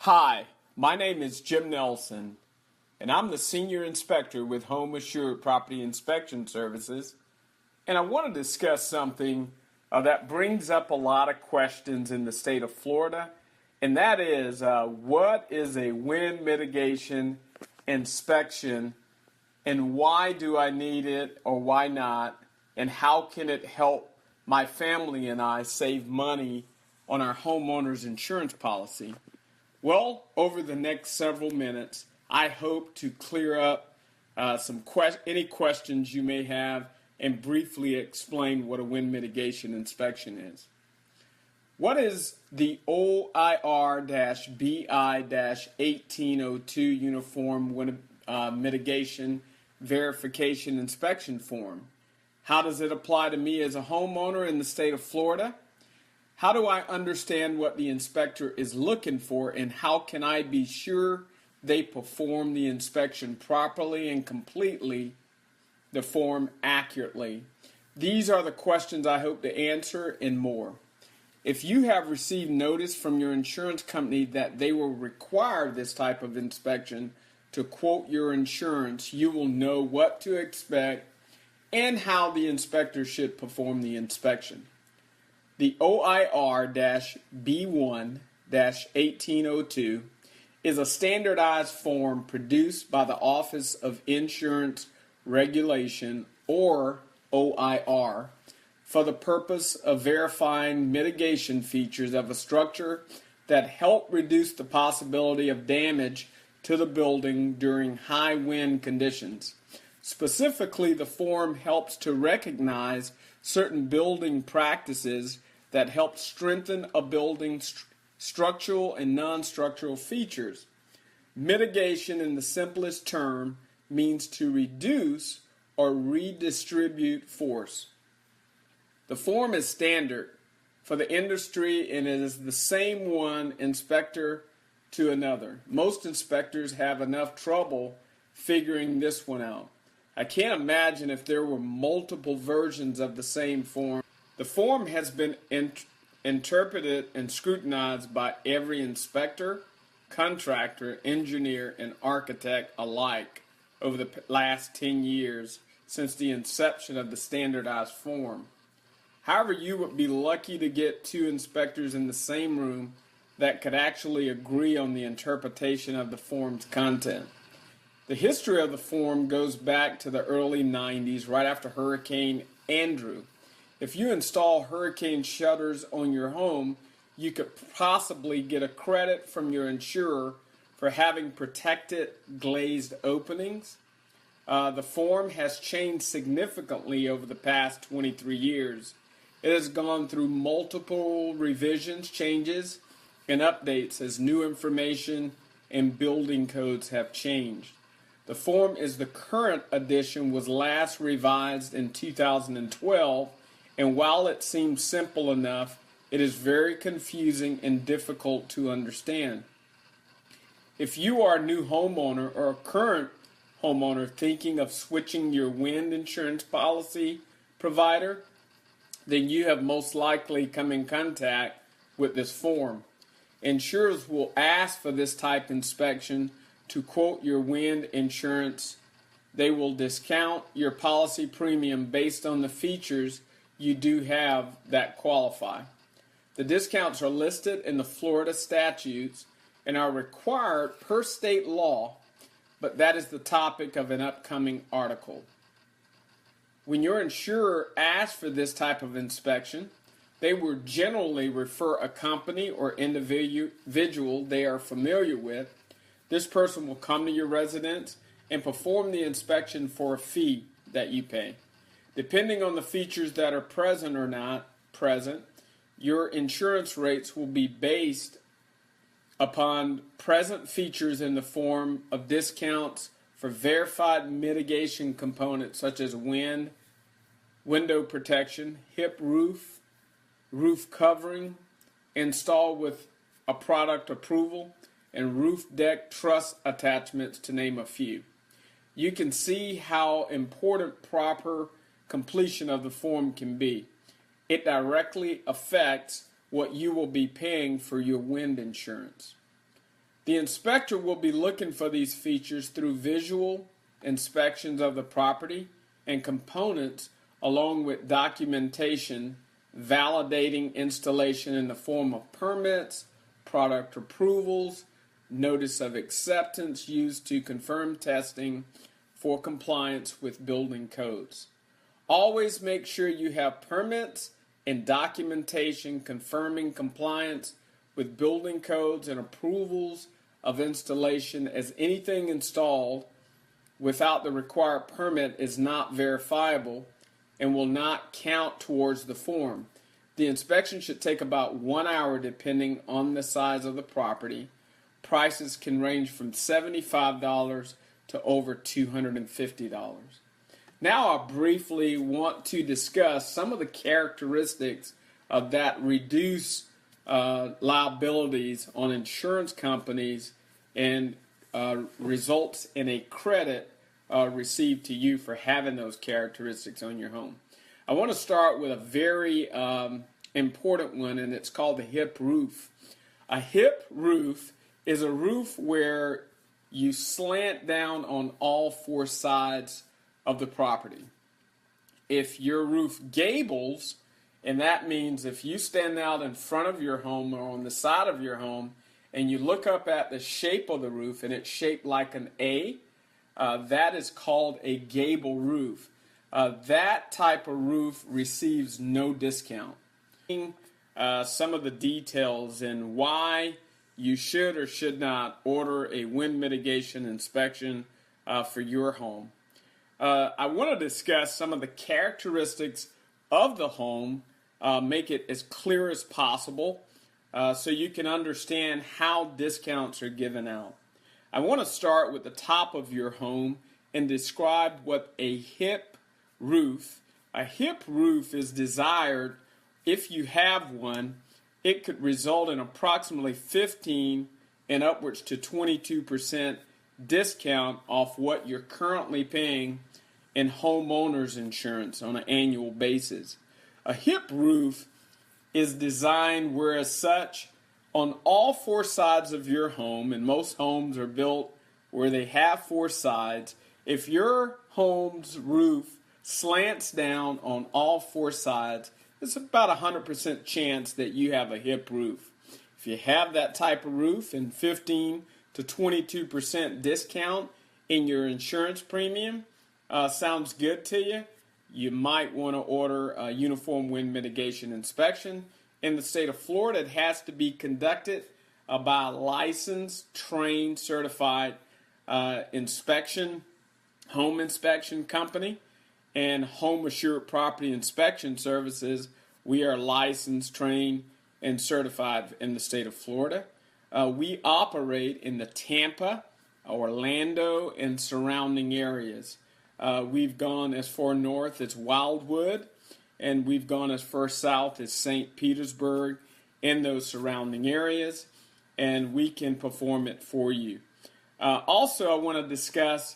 Hi, my name is Jim Nelson, and I'm the Senior Inspector with Home Assured Property Inspection Services. And I want to discuss something that brings up a lot of questions in the state of Florida, and that is what is a wind mitigation inspection, and why do I need it or why not, and how can it help my family and I save money on our homeowner's insurance policy? Well, over the next several minutes, I hope to clear up any questions you may have and briefly explain what a wind mitigation inspection is. What is the OIR-BI-1802 Uniform Wind Mitigation Verification Inspection Form? How does it apply to me as a homeowner in the state of Florida? How do I understand what the inspector is looking for, and how can I be sure they perform the inspection properly and completely the form accurately? These are the questions I hope to answer and more. If you have received notice from your insurance company that they will require this type of inspection to quote your insurance, you will know what to expect and how the inspector should perform the inspection. The OIR-B1-1802 is a standardized form produced by the Office of Insurance Regulation, or OIR, for the purpose of verifying mitigation features of a structure that help reduce the possibility of damage to the building during high wind conditions. Specifically, the form helps to recognize certain building practices that help strengthen a building's structural and non-structural features. Mitigation, in the simplest term, means to reduce or redistribute force. The form is standard for the industry, and it is the same one inspector to another. Most inspectors have enough trouble figuring this one out. I can't imagine if there were multiple versions of the same form. The form has been interpreted and scrutinized by every inspector, contractor, engineer, and architect alike over the last 10 years since the inception of the standardized form. However, you would be lucky to get two inspectors in the same room that could actually agree on the interpretation of the form's content. The history of the form goes back to the early 90s, right after Hurricane Andrew. If you install hurricane shutters on your home, you could possibly get a credit from your insurer for having protected glazed openings. The form has changed significantly over the past 23 years. It has gone through multiple revisions, changes, and updates as new information and building codes have changed. The form is the current edition was last revised in 2012, and while it seems simple enough, it is very confusing and difficult to understand. If you are a new homeowner or a current homeowner thinking of switching your wind insurance policy provider, then you have most likely come in contact with this form. Insurers will ask for this type inspection to quote your wind insurance. They will discount your policy premium based on the features you do have that qualify. The discounts are listed in the Florida statutes and are required per state law, but that is the topic of an upcoming article. When your insurer asks for this type of inspection, they will generally refer a company or individual they are familiar with. This person will come to your residence and perform the inspection for a fee that you pay. Depending on the features that are present or not present, your insurance rates will be based upon present features in the form of discounts for verified mitigation components such as wind, window protection, hip roof, roof covering, installed with a product approval, and roof deck truss attachments, to name a few. You can see how important proper completion of the form can be. It directly affects what you will be paying for your wind insurance. The inspector will be looking for these features through visual inspections of the property and components, along with documentation validating installation in the form of permits, product approvals, notice of acceptance used to confirm testing for compliance with building codes. Always make sure you have permits and documentation confirming compliance with building codes and approvals of installation, as anything installed without the required permit is not verifiable and will not count towards the form. The inspection should take about 1 hour depending on the size of the property. Prices can range from $75 to over $250. Now I briefly want to discuss some of the characteristics of that reduce liabilities on insurance companies and results in a credit received to you for having those characteristics on your home. I want to start with a very important one, and it's called the H.A.P. roof. A H.A.P. roof is a roof where you slant down on all four sides of the property. If your roof gables, and that means if you stand out in front of your home or on the side of your home and you look up at the shape of the roof and it's shaped like an A, that is called a gable roof. That type of roof receives no discount. Some of the details and why you should or should not order a wind mitigation inspection for your home. I want to discuss some of the characteristics of the home, make it as clear as possible so you can understand how discounts are given out. I want to start with the top of your home and describe what a H.A.P. roof. A H.A.P. roof is desired. If you have one, it could result in approximately 15 and upwards to 22% discount off what you're currently paying in homeowners insurance on an annual basis. A H.A.P. roof is designed where, as such, on all four sides of your home, and most homes are built where they have four sides. If your home's roof slants down on all four sides, it's about a 100% chance that you have a H.A.P. roof. If you have that type of roof and 15 to 22% discount in your insurance premium sounds good to you, you might want to order a uniform wind mitigation inspection. In the state of Florida, it has to be conducted by a licensed, trained, certified home inspection company. And Home Assured Property Inspection Services, we are licensed, trained, and certified in the state of Florida. We operate in the Tampa, Orlando, and surrounding areas. We've gone as far north as Wildwood, and we've gone as far south as St. Petersburg in those surrounding areas, and we can perform it for you. Also, I want to discuss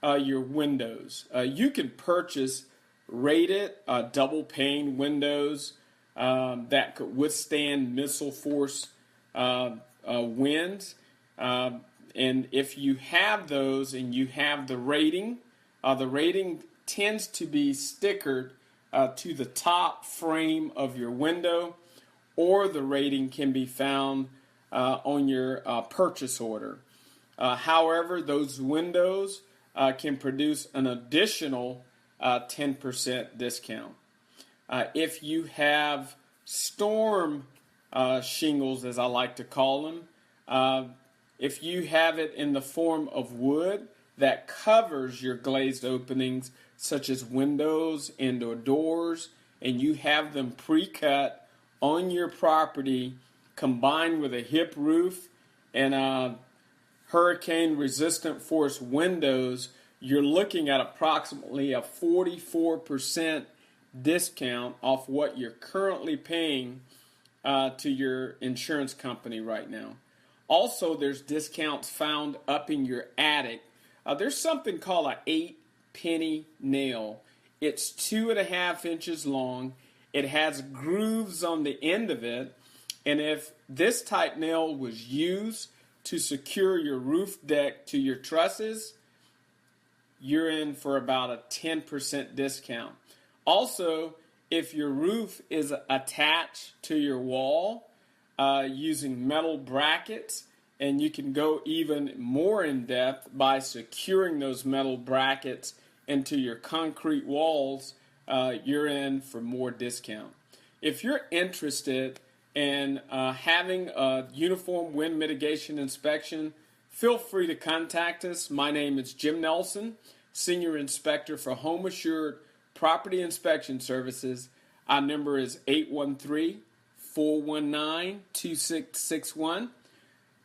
your windows. You can purchase rated double pane windows that could withstand missile force winds. And if you have those and you have the rating tends to be stickered to the top frame of your window, or the rating can be found on your purchase order. However, those windows can produce an additional 10% discount. If you have storm shingles, as I like to call them, if you have it in the form of wood that covers your glazed openings, such as windows and or doors, and you have them pre-cut on your property, combined with a H.A.P. roof and hurricane-resistant force windows, you're looking at approximately a 44% discount off what you're currently paying to your insurance company right now. Also, there's discounts found up in your attic. There's something called an 8-penny nail. It's 2.5 inches long. It has grooves on the end of it, and if this type nail was used to secure your roof deck to your trusses, you're in for about a 10% discount. Also, if your roof is attached to your wall using metal brackets, and you can go even more in depth by securing those metal brackets into your concrete walls, you're in for more discount. If you're interested in having a uniform wind mitigation inspection, feel free to contact us. My name is Jim Nelson, Senior Inspector for Home Assured Property Inspection Services. Our number is 813-419-2661.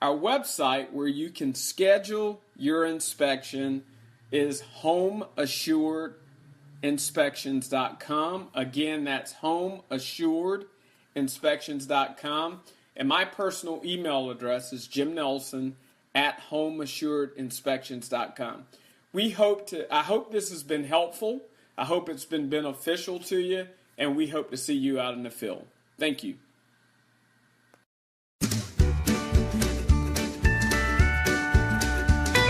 Our website where you can schedule your inspection is homeassuredinspections.com. Again, that's homeassuredinspections.com. And my personal email address is jimnelson@homeassuredinspections.com. I hope this has been helpful. I hope it's been beneficial to you, and we hope to see you out in the field. Thank you.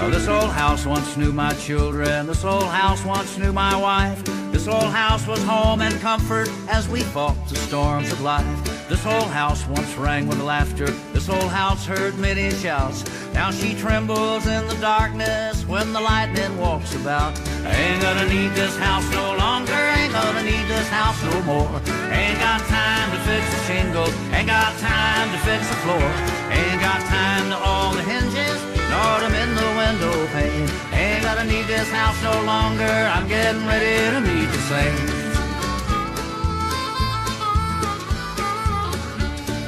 Oh, this old house once knew my children. This old house once knew my wife. This old house was home and comfort as we fought the storms of life. This old house once rang with laughter. This old house heard many shouts. Now she trembles in the darkness when the lightning walks about. I ain't gonna need this house no longer. Ain't gonna need this house no more. Ain't got time to fix the shingles. Ain't got time to fix the floor. Ain't got time to all the hinges, nor to mend the window pane. Ain't gonna need this house no longer. I'm getting ready to meet the saints.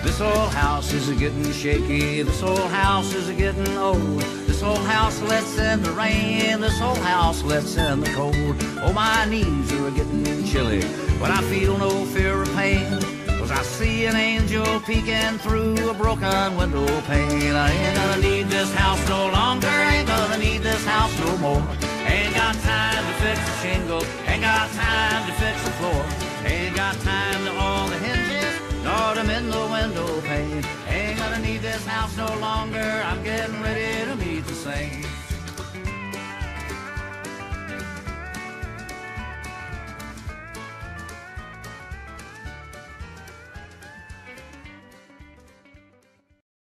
This old house is a-getting shaky. This old house is a-getting old. This old house lets in the rain. This old house lets in the cold. Oh, my knees are a-getting chilly, but I feel no fear of pain, 'cause I see an angel peeking through a broken window pane. I ain't gonna need this house no longer. Ain't gonna need this house no more. Ain't got time to fix the shingles. Ain't got time to fix the floor. Ain't got time to all the hinges, nor to mend the window pane. Ain't gonna need this house no longer. I'm getting ready to meet the saints.